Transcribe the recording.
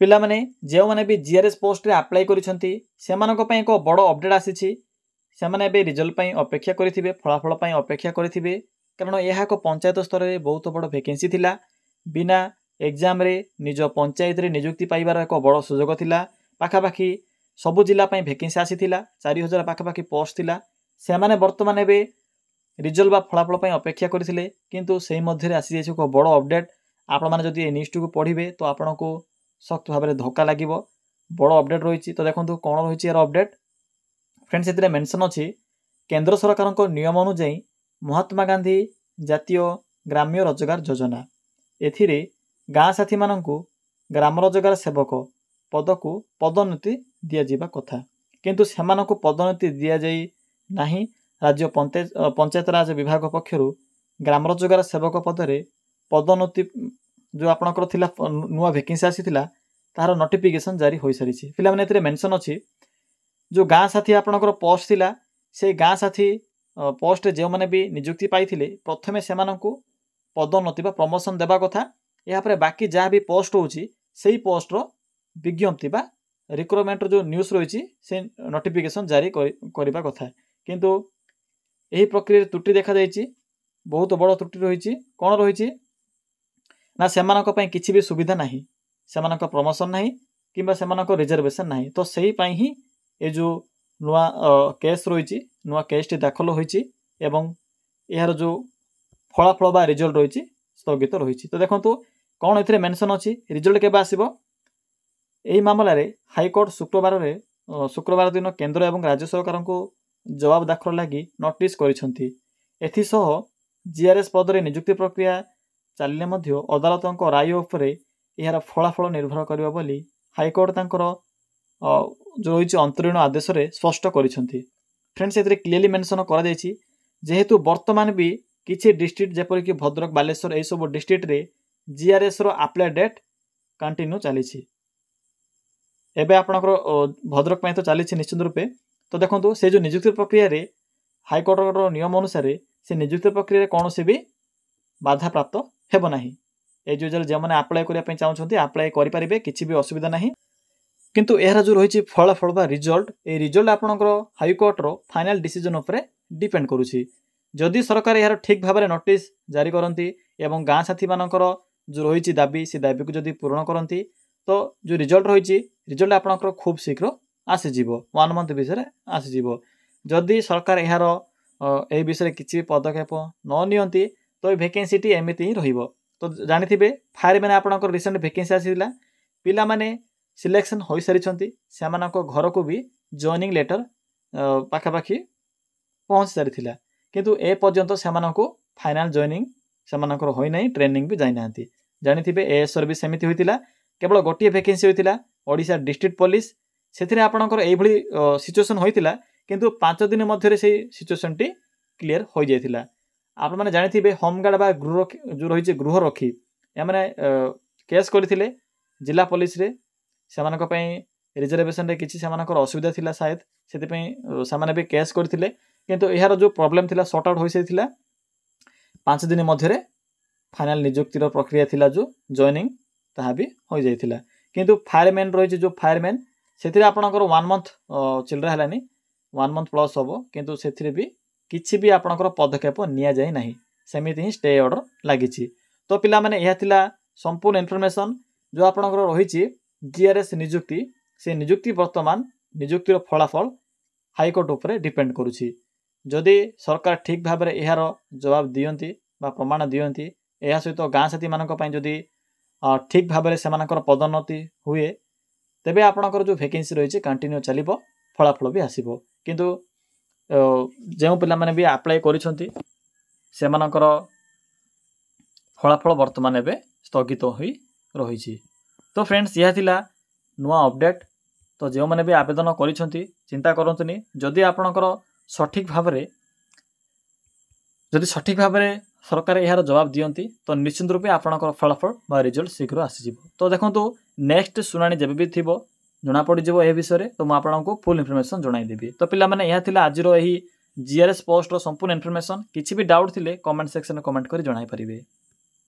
पिला माने जो माने भी जीआरएस पोस्ट रे अप्लाई करिसंती सेमानक पय एक बड़ अपडेट आसीछि से माने बे रिजल्ट पय अपेक्षा करिथिबे फलाफल पय अपेक्षा करिथिबे कारण यह एक पंचायत स्तर रे बहुत बड़ वैकेंसी थिला बिना एग्जाम रे निज पंचायत रे नियुक्ति पाइबार एक बड़ सुजोग थिला पाखापाखी सबु जिला पय वैकेंसी आसीथिला 4000 पाखापाखी पोस्ट थिला से माने वर्तमान बे रिजल्ट बा फलाफल पय अपेक्षा करथिले किंतु सेही मध्ये आसी जाय एक बड़ अपडेट आपण माने जदि ए न्यूज़ को पढिबे तो आपनको सख्त भाव में धक्का लगे बड़ अपडेट रही तो देखो कौन रही यार अपडेट फ्रेंड्स से मेंशन अच्छी केंद्र सरकार नियम अनुजाई महात्मा गांधी जातीय ग्राम्य रोजगार योजना एथिरे गाँ साथी मानू ग्राम रोजगार सेवक पद को पदोन्नति दि जावा कथा किंतु सेमानकु पदोन्नति दि जाई नाही राज्य पंचायत राज विभाग पक्षरु ग्राम रोजगार सेवक पदरे पदोन्नति जो आपणकर थिला नुआ वैकेंसी आसीथिला तार नोटिफिकेशन जारी हो सारी पिला माने एथिरे मेंशन अछि जो गाँ साथी आपणकर पोस्ट थिला से गाँ साथी पोस्ट जो माने भी नियुक्ति पाइथिले प्रथमे सेमानकु पदोन्नति बा प्रमोशन देबा कथा या परे बाकी जहाँ भी पोस्ट होची सेही पोस्ट रो विज्ञप्ति बा रिक्रुटमेंट जो न्यूज़ रही से नोटिफिकेशन जारी करबा कथा किंतु एही प्रक्रिया त्रुटि देखा जायछि बहुत बड़ त्रुटि रही कौन रही ना सेमानक पय किछि भी सुविधा नाही सेमानक प्रमोशन नाही किंबा सेमानक रिजर्वेशन नाही तो सेही पय ही ए जो नुआ केस रही नुआ केस टी दाखल होईछि एवं यार जो फलाफल बा रिजल्ट रही स्थगित रही तो देखो कौन एथिरे मेंशन अछि रिजल्ट केबे आसीबो एही मामला रे हाईकोर्ट शुक्रवार दिन केंद्र एवं राज्य सरकार को जवाब दाखल लगी नोटिस करिसंती एथिसह जीआरएस पद रे नियुक्ति प्रक्रिया चलिले मध्य अदालत राय उपरे यार फलाफल निर्भर करिबो बोली हाईकोर्ट तांकर जो रही अंतरीण आदेश रे स्पष्ट करिसंती फ्रेंड्स एथिरे क्लियरली मेंशन करा जायछि जेहेतु वर्तमान भी किछि डिस्ट्रिक्ट जेपर कि भद्रक बालेश्वर ए सब डिस्ट्रिक्ट रे जीआरएस रो अप्लाई डेट कंटिन्यू चलीछि एबे आपनकर भद्रक पय तो चलीछि निश्चित रूपे तो देखंतु से जो नियुक्ति प्रक्रिया रे हाईकोर्ट रो नियम अनुसार से नियुक्ति प्रक्रिया रे कोनोसी भी बाधा प्राप्त हेबो नाही एज यूजुअल जे माने अप्लाई करिया पय चाहउछंती अप्लाई करि परिबे किछि भी असुविधा नाही किंतु एहरा जो रही फलाफल बा रिजल्ट ए रिजल्ट आपनकर हाईकोर्ट रो फाइनल डिसीजन उपरे डिपेंड करूछि जदि सरकार यार ठीक भाव में नोटिस जारी करती एवं गाँ साथी मानकर जो रही दाबी से दाबी को जदि पूरण करती तो जो रिजल्ट रही रिजल्ट आपनकर खूब शीघ्र आसीजिवो 1 मंथ विषय आसीजिवो जदि सरकार यार ए विषय किछि पदक्षेप न नियंती तो वैकेंसी टी एमिति ही रहिबो तो जानिथिबे फायरमैन आपनकर रिसेंट वैकेंसी आसीला पिला माने सिलेक्शन होई सारिछंती सेमानक घर को भी जॉइनिंग लेटर पाखापाखी पहुँच सारिथिला किंतु ए पर्यंत सेमानक फाइनल जॉइनिंग सेमानकर होई नै ट्रेनिंग भी जाई नांती जानिथिबे ए सर्विस सेमिति होइतिला केवल गोटिए वैकेंसी होइतिला ओडिशा डिस्ट्रिक्ट पुलिस सेथिरे आपनकर एई भली सिचुएशन होइतिला किंतु 5 दिन मध्ये से सिचुएशन टी क्लियर हो जाइतिला आप माने जानिथिबे होमगार्ड बा गृह जो रही गृह रखी या माने केस करथिले जिला पुलिस रे सेमानक पय रिजर्वेशन रे किछि सेमानकर असुविधा थिला शायद सेति पय सामाने भी केस करथिले किंतु यार जो प्रॉब्लम थिला सॉर्ट आउट होई सैथिला 5 दिन मध्ये रे फाइनल नियुक्ति रो प्रक्रिया थिला जो जॉइनिंग ताहा भी हो जाइतिला किंतु फायरमैन रही जो फायरमैन सेथिरे आपनकर 1 मंथ चिल्ड्रा हलानी 1 मंथ प्लस होबो किंतु सेथिरे भी किछि भी आपनकर पदक्षेप निया जाय नाही सेमिति ही स्टे ऑर्डर लागिछि तो पिला माने यह थिला संपूर्ण इन्फॉर्मेशन जो आपनकर रहिछि जीआरएस नियुक्ति से नियुक्ति वर्तमान नियुक्ति रो फलाफल हाईकोर्ट उपरे डिपेंड करूछि जदि सरकार ठीक भाव में यार जवाब दियंती बा प्रमाण दियंती या सहित गाँ साथी मानक पय जदि ठीक भाव में सेमानकर पदोन्नति हुए तेबे आपनकर जो वैकेंसी रही कंटिन्यू चलिबो फलाफल भी आसीबो किंतु जो पिला माने भी अप्लाई करिसंती सेमानकर फलाफल वर्तमान एबे स्थगित होई रहिछि तो फ्रेंड्स यह थिला नुआ अपडेट तो जो माने भी आवेदन करिसंती चिंता करंतुनी जदि आपनकर सठिक भाव जदि सठिक भाव सरकार यार जवाब दियंती तो निश्चित रूपे आपनकर फलाफल बा रिजल्ट शीघ्र आसीजिवो तो देखंतु नेक्स्ट सुनानी जेबे भी थिबो जना पड़ी जिवो ए विषय रे तो म आपनको फुल इन्फॉर्मेशन जणाई देबी तो पिला माने यह थिला आजिरो एही जीआरएस पोस्ट रो संपूर्ण इन्फॉर्मेशन किछि भी डाउट थिले कमेंट सेक्शन में कमेंट करी जणाई परिबे।